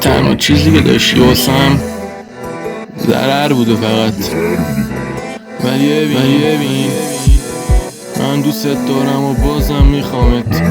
تنها چیزی که داشتی واسم ضرر بوده فقط. ولی ببین من دوست دارم و بازم میخوامت.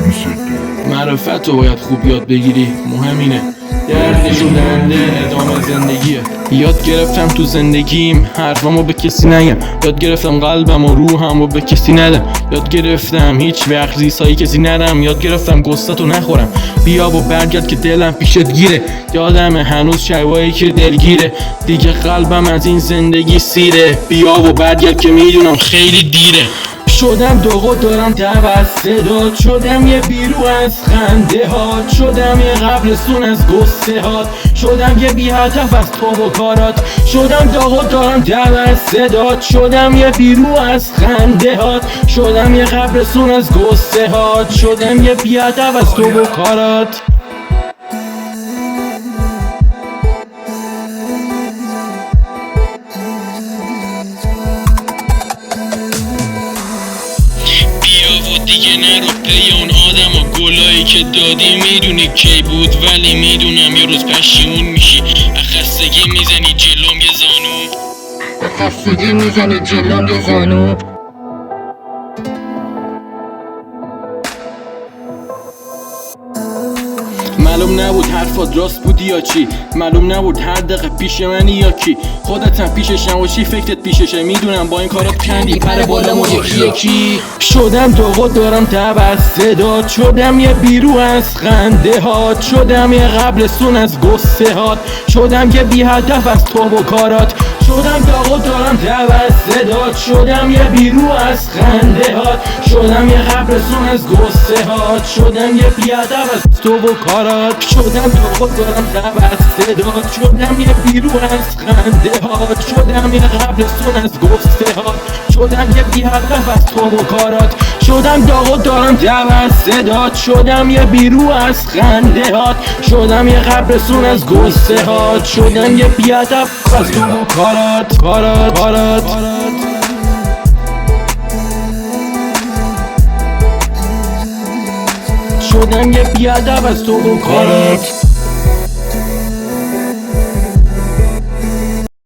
معرفت رو باید خوب یاد بگیری، مهم اینه درد شدنده ادامه زندگیه. یاد گرفتم تو زندگیم حرفامو به کسی نگم، یاد گرفتم قلبم و روحمو به کسی ندم، یاد گرفتم هیچ وقت زیسایی کسی ندم، یاد گرفتم گستتو نخورم. بیا و برگرد که دلم پیشت گیره، یادم هنوز شبایی که دلگیره، دیگه قلبم از این زندگی سیره. بیا و برگرد که میدونم خیلی دیره. شدم دوغو دارم توسطات، شدم یه بیرو از خنده هات، شدم یه قبرستون از گسته هات، شدم یه بی هدف از تو و کارات، شدم دوغو دارم توسطات، شدم یه بیرو از خنده هات، شدم یه قبرستون از گسته هات، شدم یه بی هدف از تو و کارات. دیگه نرو پی اون آدم و گلایی که دادی، میدونی کی بود ولی میدونم یه روز پشیمون میشی. خستگی میزنی جلوم یه زانو، خستگی میزنی جلوم یه زانو. معلوم نبود حرفات راست بودی یا چی، معلوم نبود هر دقیقه پیش منی یا کی. خودتم پیشش نباشی فکرت پیششه، میدونم با این کارات کندی پر بالامو یکی یکی. شدم دوغو دارم توسطات، شدم یه بیرو از خنده هات، شدم یه قبرستون از گسته هات، شدم یه بی هدف از تو و کارات، شدم دوغو دارم توسطات، شدم یه بیرو از خنده هات، شدم یه قبرستون از گسته هات، شدم یه بی هدف از تو و کارات، شدم دوغو دارم توسطات، شدم یه بیرو از خنده هات، شدم یه قبرستون از گسته هات، شدم یه بی هدف از تو و کارات، شدم دوغو دارم توسطات، شدم یه بیرو از خنده هات، شدم یه قبرستون از گسته هات، شدم یه بی هدف از تو و کارات. شدم یه بی هدف از تو و کارات.